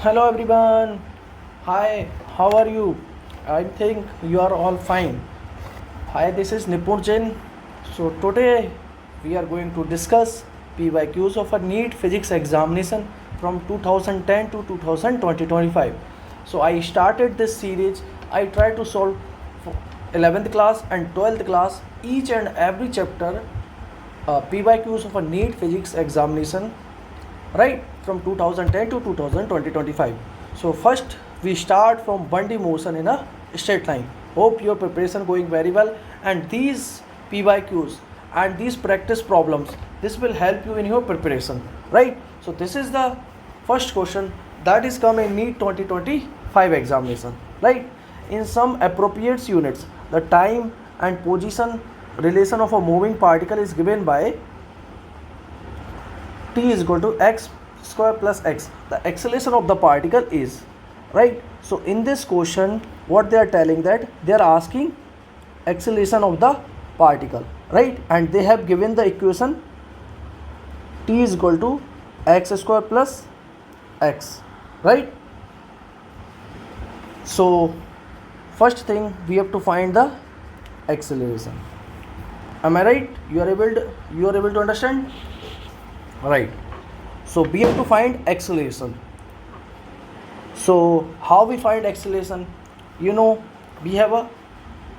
Hello everyone. Hi, how are you? I think you are all fine. Hi, this is Nipur Jain. So today we are going to discuss PYQs of a NEET physics examination from 2010 to 2025. So I started this series. I try to solve 11th class and 12th class each and every chapter PYQs of a NEET physics examination, right, from 2010 to 2025. So first we start from 1D motion in a straight line. Hope your preparation going very well, and these PYQs and these practice problems, this will help you in your preparation, right? So this is the first question that is come in NEET 2025 examination, right? In some appropriate units, the time and position relation of a moving particle is given by t is equal to x square plus x. The acceleration of the particle is, right? So in this question what they are telling, that they are asking acceleration of the particle, right? And they have given the equation t is equal to x square plus x, right? So first thing we have to find the acceleration. Am I right? You are able to understand, right? So we have to find acceleration. So how we find acceleration? You know, we have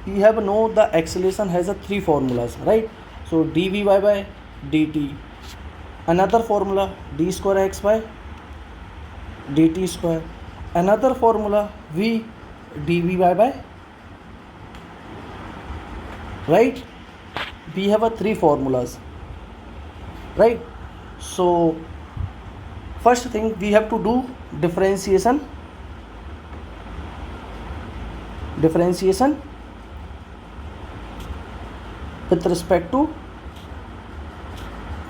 know the acceleration has a three formulas, right? So dvy by dt, another formula d square x by dt square, another formula v dvy by, right? We have a three formulas, right? So first thing we have to do differentiation with respect to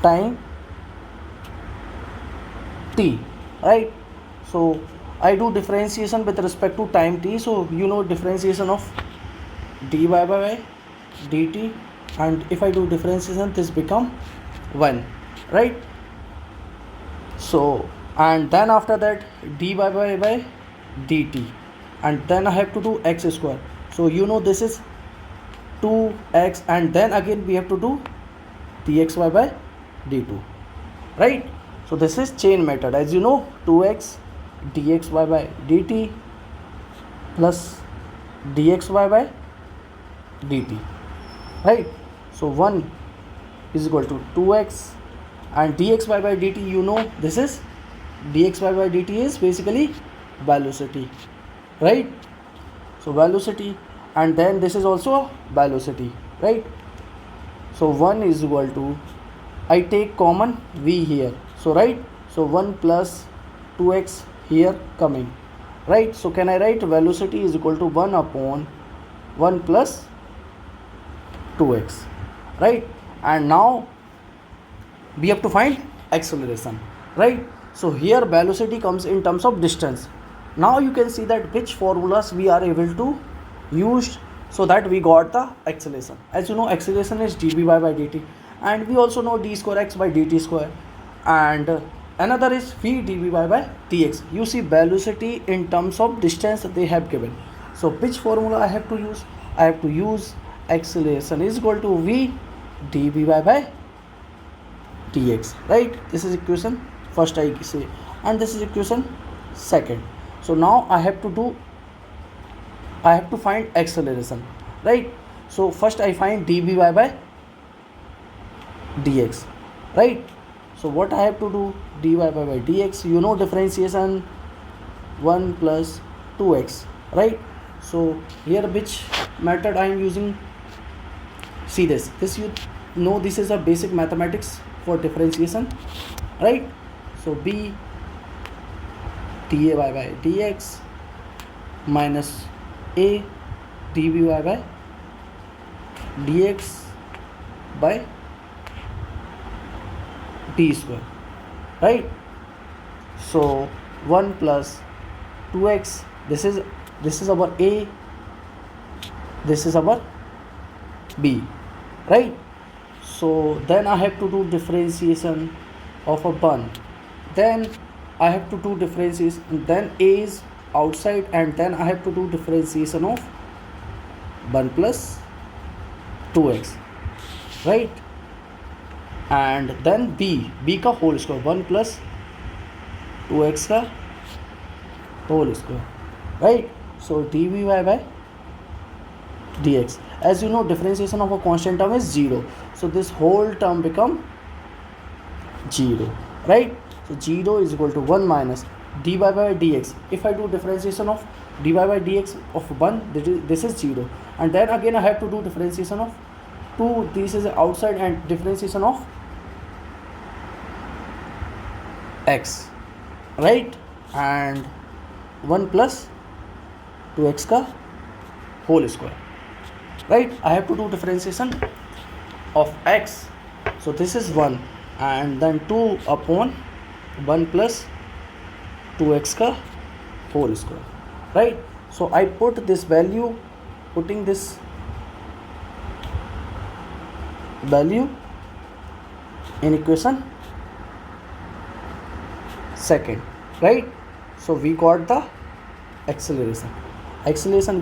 time t, right? So I do differentiation with respect to time t. So you know differentiation of dy by dt, and if I do differentiation this become 1, right? So and then after that dy by dt, and then I have to do x square. So you know this is 2x, and then again we have to do dxy by d2, right? So this is chain method. As you know, 2x dxy by dt plus dxy by dt, right? So 1 is equal to 2x, and dxy by dt, you know this is dxy by dt is basically velocity, right? So velocity, and then this is also velocity, right? So 1 is equal to, I take common v here, so right, so 1 plus 2x here coming, right? So can I write velocity is equal to 1 upon 1 plus 2x, right? And now we have to find acceleration, right? So here velocity comes in terms of distance. Now you can see that which formulas we are able to use so that we got the acceleration. As you know, acceleration is dvy by dt, and we also know d square x by dt square, and another is v dvy by dx. You see velocity in terms of distance they have given. So which formula I have to use? I have to use acceleration is equal to v dvy by dx, right? This is equation first I say, and this is equation second. So now I have to find acceleration, right? So first I find dvy by dx, right? So what I have to do, dy by dx, you know differentiation 1 plus 2x, right? So here which method I am using? See this you know this is a basic mathematics for differentiation, right? So b dy by dx minus a dvy by dx by d square, right? So 1 plus 2x, this is our a, this is our b, right? So then I have to do differentiation of a 1, then I have to do differentiation, then a is outside, and then I have to do differentiation of 1 plus 2x, right? And then b का whole square, 1 plus 2x का whole square, right? So dvy by dx, as you know differentiation of a constant term is 0, so this whole term become 0, right? So 0 is equal to 1 minus dy by dx. If I do differentiation of dy by dx of 1, this is 0, and then again I have to do differentiation of 2, this is outside, and differentiation of x, right? And 1 plus 2x का whole square, right? I have to do differentiation of x, so this is 1, and then 2 upon 1 plus 2x का whole square, right? So I put this value, putting this value in equation second, right? So we got the acceleration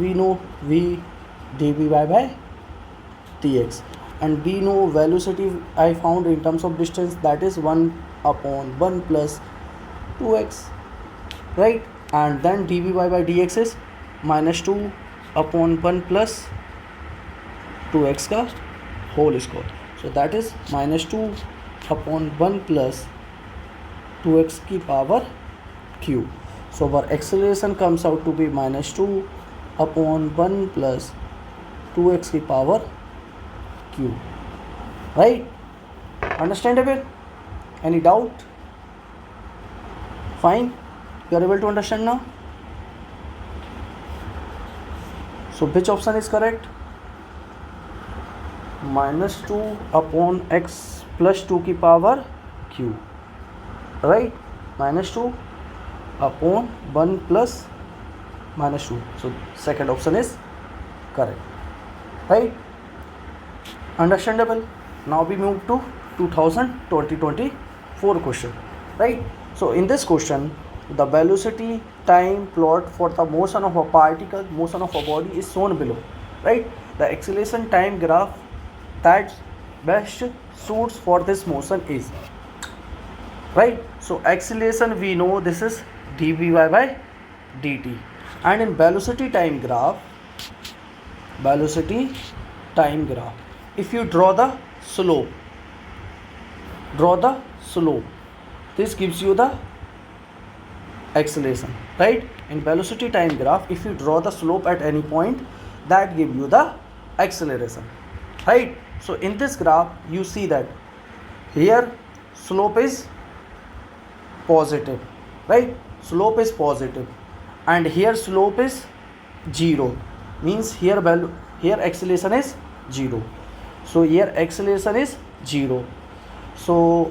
we know v dvy by dx, and we know velocity I found in terms of distance, that is 1 upon 1 plus 2x, right? And then dvy by dx is minus 2 upon 1 plus 2x का whole square, so that is minus 2 upon 1 plus 2x की power q. So our acceleration comes out to be minus 2 upon 1 plus 2x की power q, right? Understandable? Any doubt? Fine, you are able to understand now? So which option is correct? Minus 2 upon x plus 2 की power q, right? Minus 2 upon 1 plus minus 2, so second option is correct, right? Understandable? Now we move to 2024 question, right? So in this question, the velocity time plot for the motion of a particle, motion of a body is shown below, right? The acceleration time graph that best suits for this motion is, right? So acceleration we know this is dvy by dt, and in velocity time graph, if you draw the slope, this gives you the acceleration, right? In velocity time graph, if you draw the slope at any point, that give you the acceleration, right? So in this graph you see that here slope is positive, right? Slope is positive, and here slope is 0, means here acceleration is 0, so here acceleration is 0, so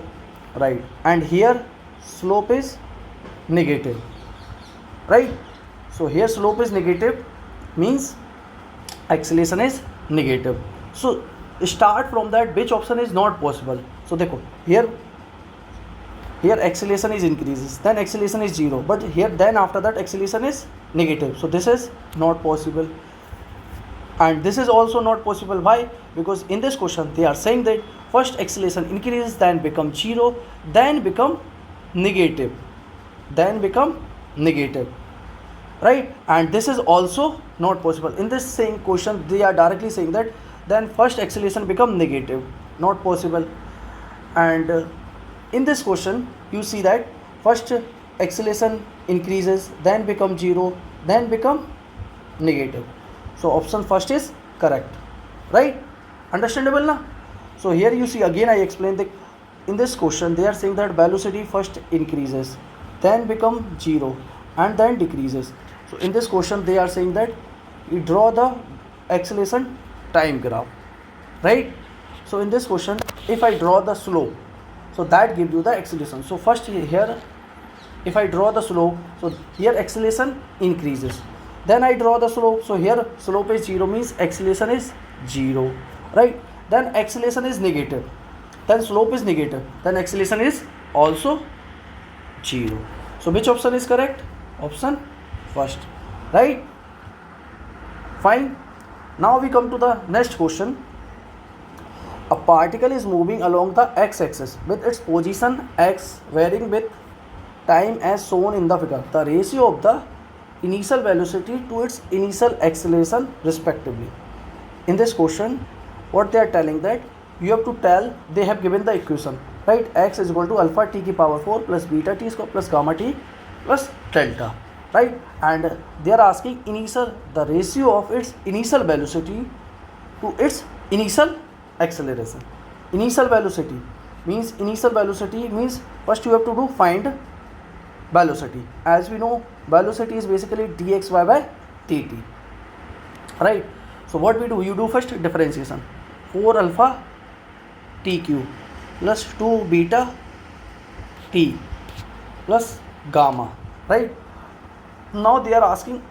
right, and here slope is negative, right? So here slope is negative, means acceleration is negative. So start from that which option is not possible. So देखो here acceleration is increases, then acceleration is 0, but here then after that acceleration is negative, so this is not possible, and this is also not possible. Why? Because in this question they are saying that first acceleration increases, then become 0, then become negative, right? And this is also not possible. In this same question they are directly saying that then first acceleration become negative, not possible. And in this question you see that first acceleration increases, then become 0, then become negative, so option first is correct, right? Understandable na? So here you see again I explained that in this question they are saying that velocity first increases, then become 0, and then decreases. So in this question they are saying that you draw the acceleration time graph, right? So in this question if I draw the slope, so that gives you the acceleration. So first here if I draw the slope, so here acceleration increases, then I draw the slope, so here slope is 0, means acceleration is 0, right? Then acceleration is negative, then slope is negative, then acceleration is also 0. So which option is correct? Option first, right? Fine. Now we come to the next question. A particle is moving along the x-axis with its position x varying with time as shown in the figure. The ratio of the initial velocity to its initial acceleration respectively. In this question, what they are telling that you have to tell, they have given the equation, right? X is equal to alpha t ki power 4 plus beta t square plus gamma t plus delta, right? And they are asking the ratio of its initial velocity to its initial acceleration. Initial velocity means first you have to do find velocity. As we know, velocity is basically dxy by dt, right? So what we do, you do first differentiation. 4 alpha t cube plus 2 beta t plus gamma, right? Now they are asking,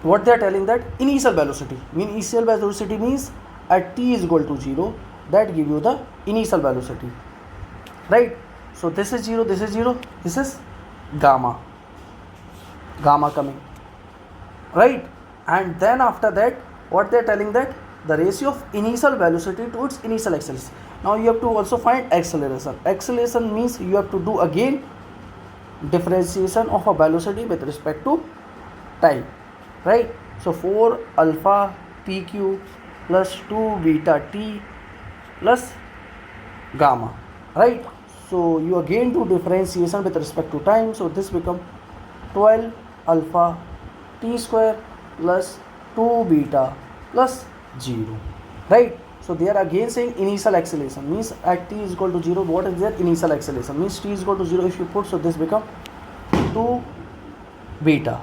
what they are telling that initial velocity means at t is equal to 0, that give you the initial velocity, right? So this is 0, this is gamma coming, right? And then after that, what they are telling that the ratio of initial velocity to its initial acceleration. Now you have to also find acceleration. Acceleration means you have to do again differentiation of a velocity with respect to time, right? So 4 alpha t cube plus 2 beta t plus gamma, right? So you again do differentiation with respect to time. So this become 12 alpha t square plus 2 beta plus 0, right? So they are again saying initial acceleration means at t is equal to 0, what is their initial acceleration means t is equal to 0 if you put, so this become 2 beta,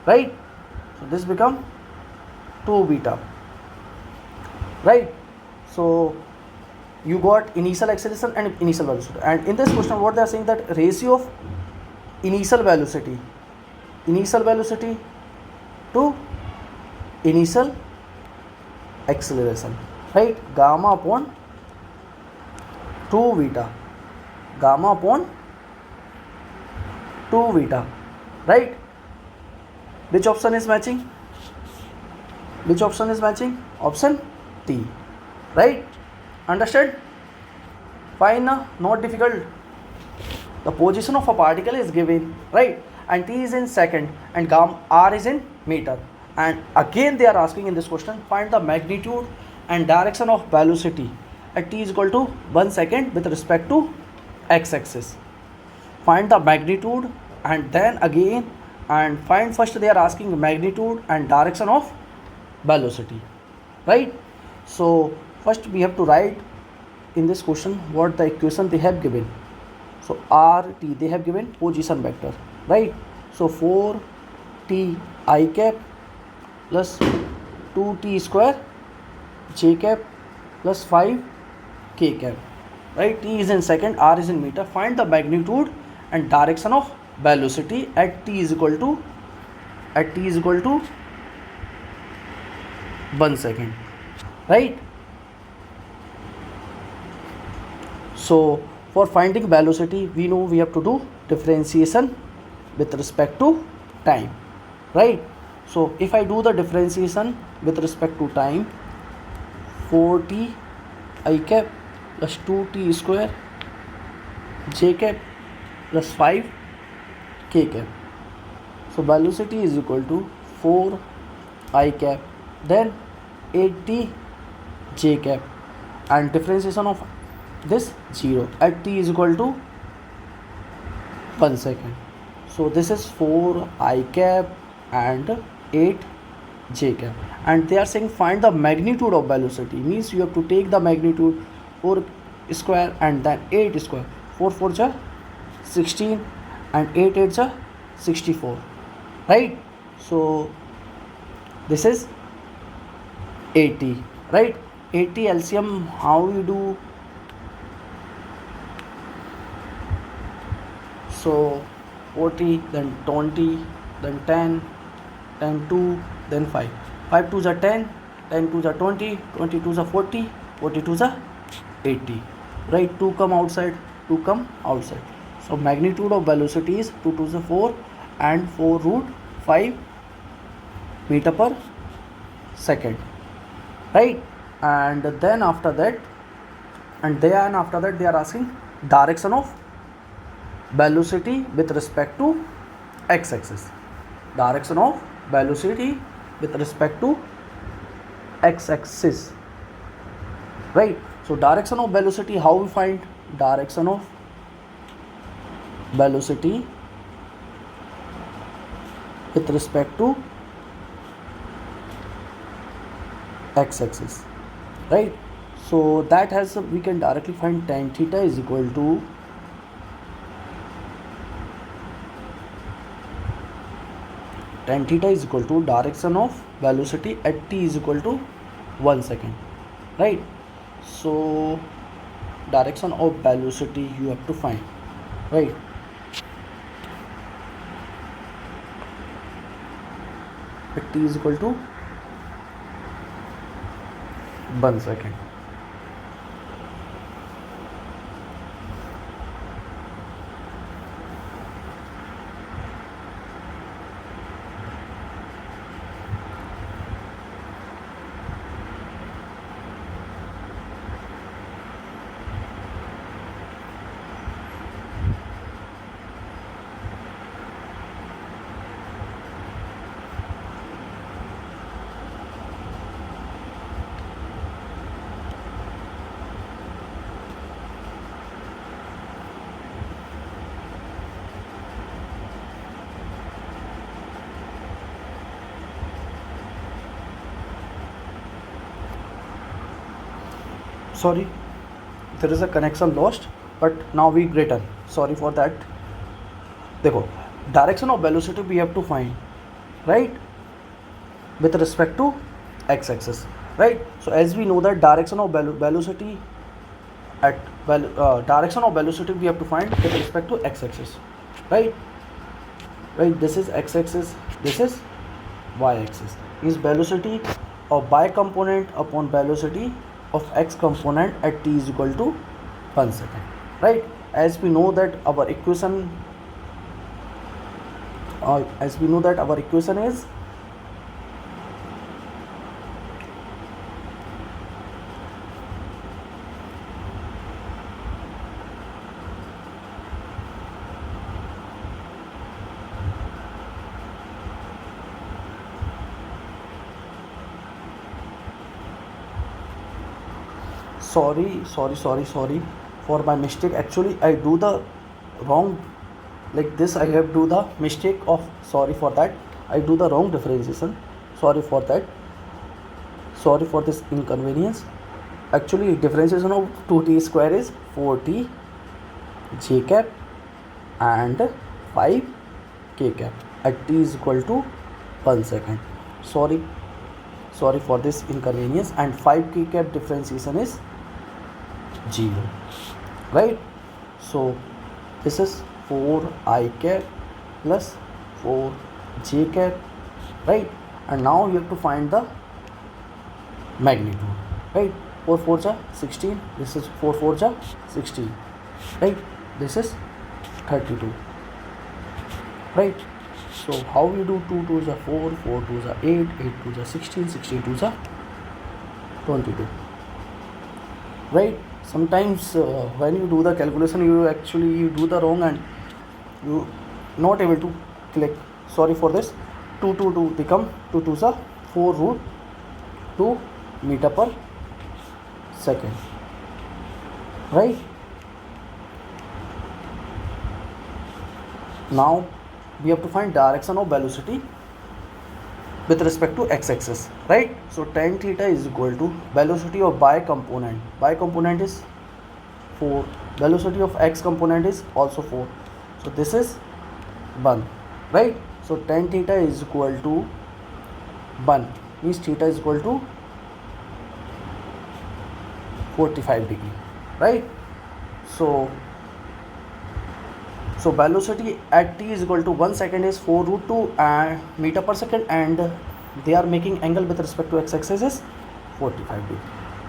right? So this become 2 beta, right? So you got initial acceleration and initial velocity. And in this question, what they are saying that ratio of initial velocity to initial acceleration, right? Gamma upon 2 beta, right? Which option is matching? Option T, right? Understood? Fine, not difficult. The position of a particle is given, right? And t is in second and r is in meter. And again they are asking in this question, find the magnitude and direction of velocity at t is equal to 1 second with respect to x-axis. Find the magnitude and then again, and find first they are asking magnitude and direction of velocity, right? So first we have to write in this question what the equation they have given. So rt they have given position vector, right? So 4t I cap plus 2t square j cap plus 5 k cap, right? T is in second, r is in meter. Find the magnitude and direction of velocity at t is equal to 1 second, right? So for finding velocity, we know we have to do differentiation with respect to time, right? So if I do the differentiation with respect to time, 4t I cap plus 2t square j cap plus 5 k cap. So velocity is equal to 4 I cap then 8t j cap, and differentiation of this 0 at t is equal to 1 second. So this is 4 I cap and 8 j cap, and they are saying find the magnitude of velocity means you have to take the magnitude 4 square and then 8 square. 4 4 ja 16 and 8 8 ja 64, right? So this is 80, right? 80 LCM, how you do? So 40, then 20, then 10, then 2, then 5. 5 2s are 10, 10 2s are 20, 20 2s are 40 2s are 80, right? 2 come outside, 2 come outside. So magnitude of velocity is 2 to the 4 and 4 root 5 meter per second, right? And then after that they are asking direction of velocity with respect to x-axis. Direction of velocity with respect to x-axis, right? So direction of velocity, how we find direction of velocity with respect to x-axis, right? So that has we can directly find tan theta is equal to direction of velocity at t is equal to 1 second, right? So direction of velocity you have to find, right? At t is equal to 1 second. Sorry, there is a connection lost, but now we return. Sorry for that. देखो, direction of velocity we have to find, right, with respect to x-axis, right? So as we know that direction of velocity direction of velocity we have to find with respect to x-axis, right? This is x-axis, this is y-axis. Is velocity of y component upon velocity of x component at t is equal to 1 second, right? As we know that our equation is sorry for my mistake. Actually I do the wrong, like this I have do the mistake of, sorry for that, I do the wrong differentiation, sorry for that, sorry for this inconvenience. Actually differentiation of 2t square is 4t j cap and 5 k cap at t is equal to 1 second. Sorry for this inconvenience. And 5 k cap differentiation is 0, right? So this is 4 I cap plus 4 j cap, right? And now you have to find the magnitude, right? 4 4 ja 16, this is 4 4 ja 16, right? This is 32, right? So how you do 2 2 ja 4, 4 2 ja 8, 8 2 ja 16, 16 2 ja 22, right? Sometimes when you do the calculation you do the wrong and you not able to click. Sorry for this. 2 2 2 become 2 2 ja 4 root 2 meter per second, right? Now we have to find direction of velocity with respect to x-axis, right? So tan theta is equal to velocity of y component is 4, velocity of x component is also 4, so this is 1, right? So tan theta is equal to 1, means theta is equal to 45 degree, right? So velocity at t is equal to 1 second is 4 root 2 meter per second, and they are making angle with respect to x-axis is 45 degree,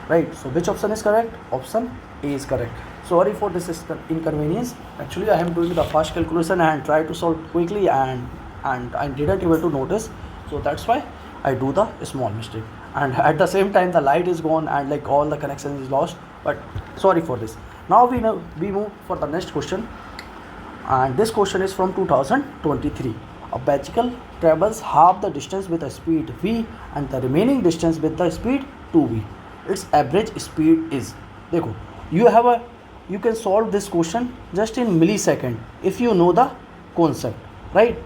right? So which option is correct? Option A is correct. Sorry for this inconvenience. Actually, I am doing the fast calculation and try to solve quickly, and I didn't able to notice. So that's why I do the small mistake. And at the same time, the light is gone and like all the connection is lost. But sorry for this. Now we move for the next question, and this question is from 2023. A bicycle travels half the distance with a speed v and the remaining distance with the speed 2v. Its average speed is, देखो, you can solve this question just in millisecond if you know the concept, right?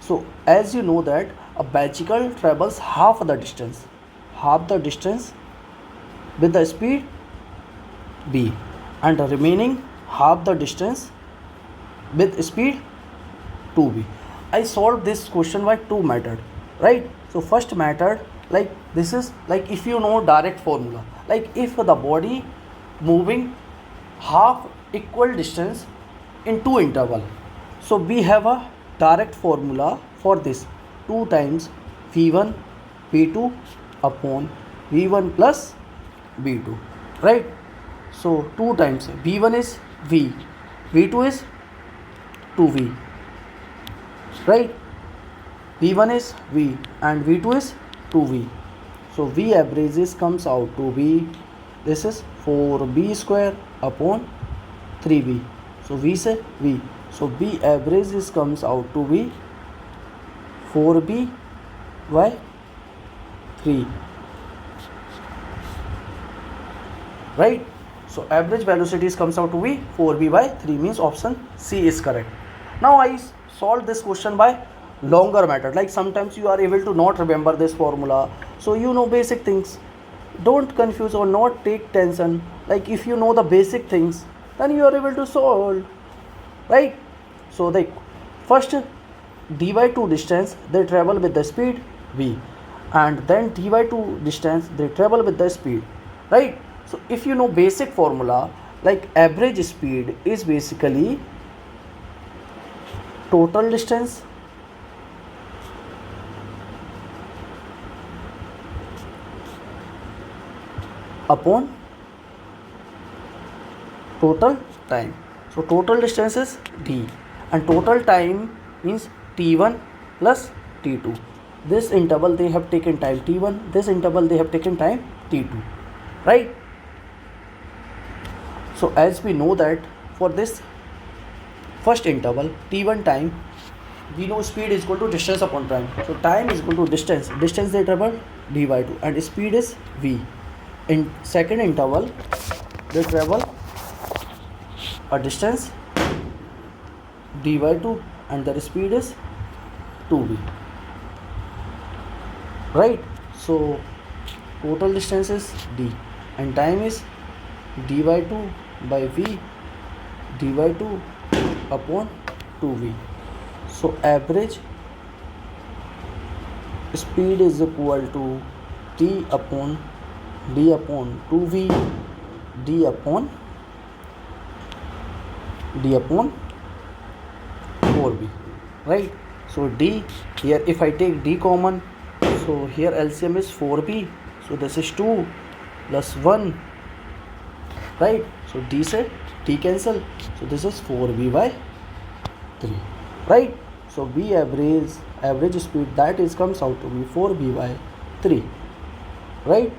So as you know that a bicycle travels half the distance with the speed v and the remaining half the distance with speed 2v. I solved this question by two methods, right? So first method, like this is like if you know direct formula, like if the body moving half equal distance in two interval, so we have a direct formula for this, 2 times v1 v2 upon v1 plus v2, right? So 2 times v1 is v, v2 is 2v, right? v1 is v and v2 is 2v. So v averages comes out to be, this is 4b square upon 3b. So v say v, so b averages comes out to be 4b by 3, right? So average velocities comes out to be 4b by 3, means option C is correct. Now I solve this question by longer method, like sometimes you are able to not remember this formula, so you know basic things, don't confuse or not take tension. Like if you know the basic things, then you are able to solve, right? So the first d by 2 distance they travel with the speed v, and then d by 2 distance they travel with the speed, right? So if you know basic formula, like average speed is basically total distance upon total time. So total distance is d and total time means t1 plus t2. This interval they have taken time t1, this interval they have taken time t2, right? So as we know that for this first interval t1 time, we know speed is equal to distance upon time. So time is equal to distance they travel d by 2 and speed is v. In second interval they travel a distance d by 2 and their speed is 2v, right? So total distance is d and time is d by 2 by v, d by 2 upon 2v. So average speed is equal to t upon d upon 2v d upon 4v, right? So d here, if I take d common, so here LCM is 4b, so this is 2 plus 1, right? So d say t cancel, so this is 4b by 3, right? So v average speed that is comes out to be 4b by 3, right?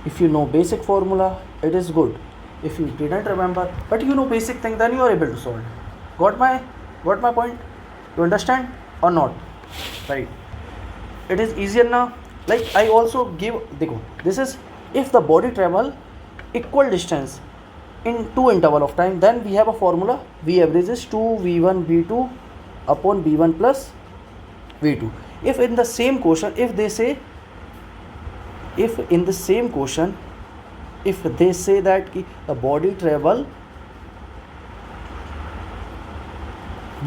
If you know basic formula, it is good. If you didn't remember but you know basic thing, then you are able to solve. Got my point? You understand or not? Right? It is easier now. Like I also give, देखो, this is if the body travel equal distance in two interval of time, then we have a formula, v average is 2 v1 v2 upon v1 plus v2. If in the same question, if they say that the body travel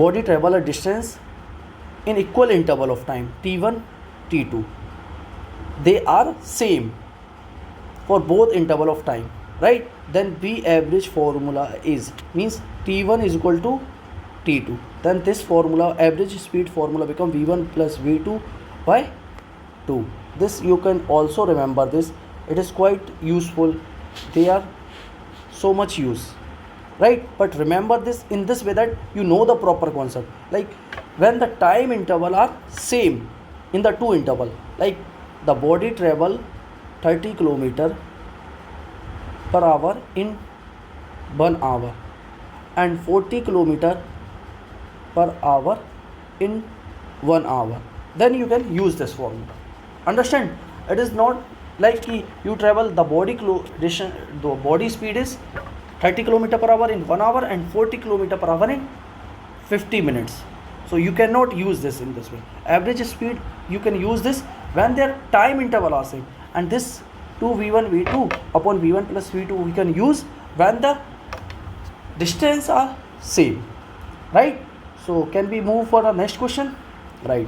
a distance in equal interval of time t1 t2, they are same for both interval of time, right? Then v average formula is, means t1 is equal to t2, then this formula, average speed formula, become v1 plus v2 by 2. This you can also remember this, it is quite useful. They are so much use, right? But remember this in this way that you know the proper concept, like when the time interval are same in the two interval, like the body travel 30 kilometer per hour in 1 hour and 40 kilometer per hour in 1 hour, then you can use this formula. Understand? It is not like you travel the the body speed is 30 kilometer per hour in 1 hour and 40 kilometer per hour in 50 minutes. So you cannot use this in this way. Average speed you can use this when their time interval are same, and this 2v1 v2 upon v1 plus v2 we can use when the distance are same, right? So can we move for the next question? Right.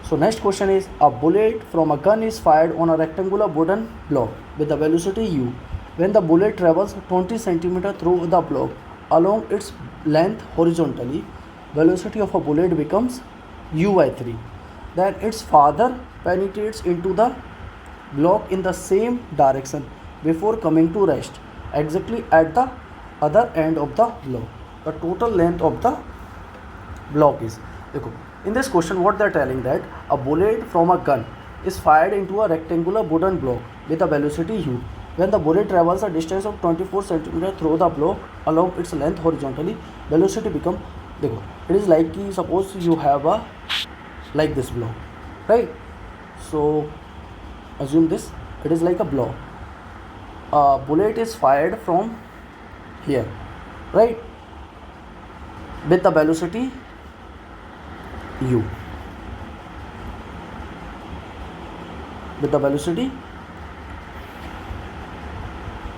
So next question is, a bullet from a gun is fired on a rectangular wooden block with the velocity u. When the bullet travels 20 cm through the block along its length horizontally, velocity of a bullet becomes u by 3. Then its father penetrates into the block in the same direction before coming to rest exactly at the other end of the block. The total length of the block is, in this question what they are telling that a bullet from a gun is fired into a rectangular wooden block with a velocity u. When the bullet travels a distance of 24 cm through the block along its length horizontally, velocity become, it is like suppose you have a like this block, right? So assume this, it is like a block. A bullet is fired from here, right, with the velocity u, with the velocity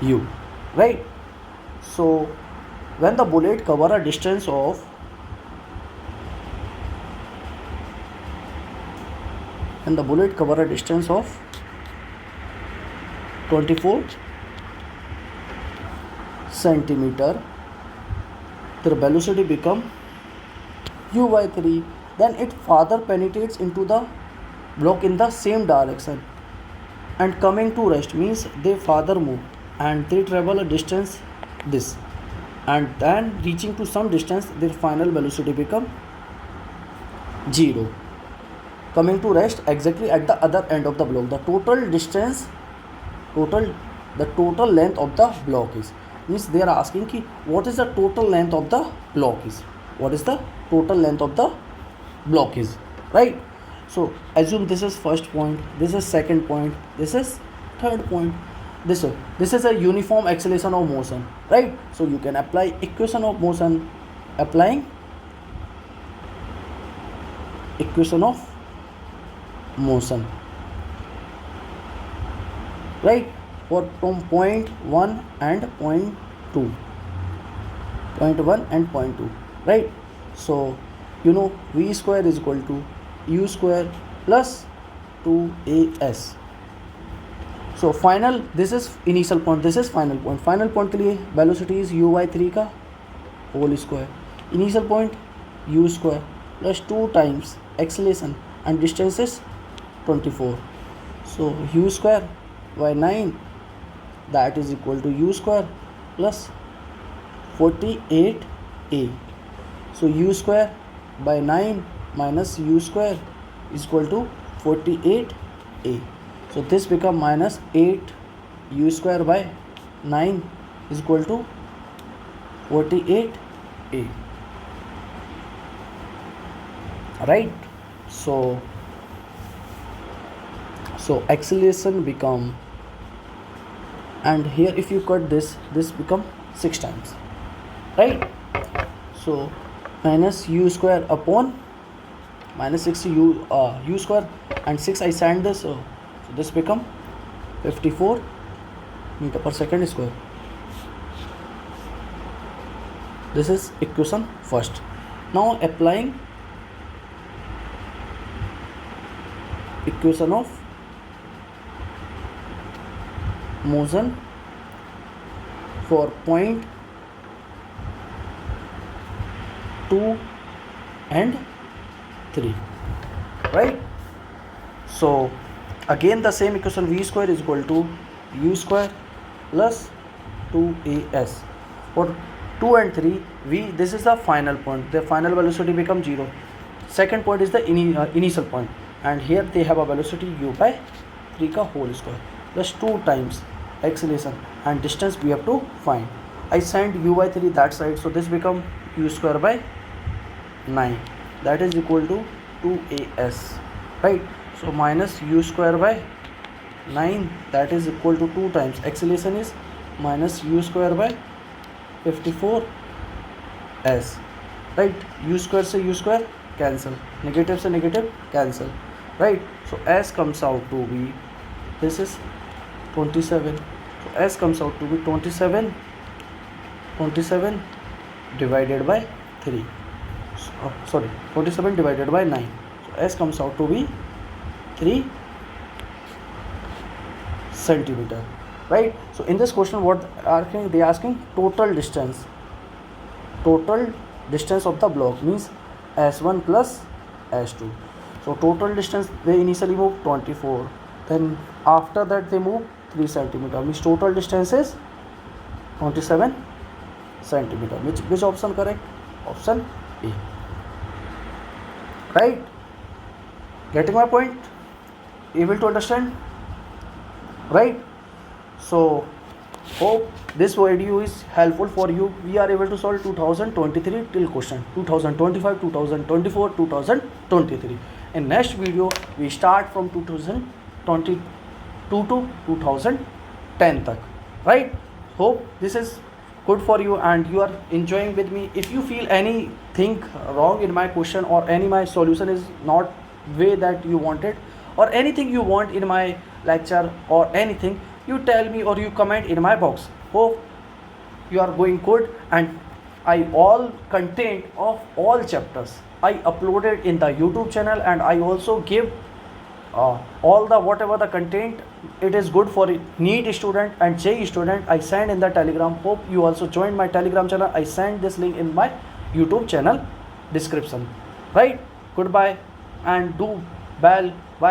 u, right? So when the bullet cover a distance of 24 centimeter, the velocity become u by 3. Then its father penetrates into the block in the same direction and coming to rest means they father move and they travel a distance this, and then reaching to some distance their final velocity become 0, coming to rest exactly at the other end of the block. The total distance, the total length of the block is, means they are asking ki what is the total length of the block is, what is the total length of the block is, right? So assume this is first point, this is second point, this is third point, this is a uniform acceleration of motion, right? So you can apply equation of motion, applying equation of motion, right, for from point 1 and point 2, right? So you know v square is equal to u square plus 2as. So final, this is initial point, this is final point. Final point के लिए velocity is u by 3 का whole square, initial point u square plus 2 times acceleration and distance is 24. So u square by 9, that is equal to u square plus 48a. So u square by 9 minus u square is equal to 48a. So this become minus 8 u square by 9 is equal to 48a, right? So acceleration become, and here if you cut this become 6 times, right? So minus u square upon minus 6 u square and 6 I sand this, so this become 54 meter per second square. This is equation first. Now applying equation of motion for point 2 and 3, right? So again the same equation, v square is equal to u square plus 2as. For 2 and 3, this is the final point. The final velocity becomes 0. Second point is the initial point, and here they have a velocity u by 3 ka whole square plus 2 times acceleration and distance we have to find. I send u by 3 that side, so this become u square by 9, that is equal to 2as, right? So minus u square by 9, that is equal to 2 times acceleration is minus u square by 54s, right? U square से u square cancel, negative से negative cancel, right? So s comes out to be, this is 27, so s comes out to be 27 divided by 3, 27 divided by 9, so s comes out to be 3 centimeter, right? So in this question what they asking total distance of the block, means s1 plus s2. So total distance they initially moved 24, then after that they moved 3 centimeter, means total distance is 27 centimeter. Which option correct? Option A, right? Getting my point? Able to understand, right? So hope this video is helpful for you. We are able to solve 2023 till question 2025, 2024, 2023. In next video we start from 2022 to 2010 tak, right? Hope this is good for you and you are enjoying with me. If you feel anything wrong in my question or any my solution is not way that you wanted, or anything you want in my lecture or anything, you tell me or you comment in my box. Hope you are going good, and I all content of all chapters I uploaded in the YouTube channel, and I also give all the whatever the content it is good for NEET student and JEE student, I send in the Telegram. Hope you also join my Telegram channel. I send this link in my YouTube channel description, right? Goodbye and do bell. Bye.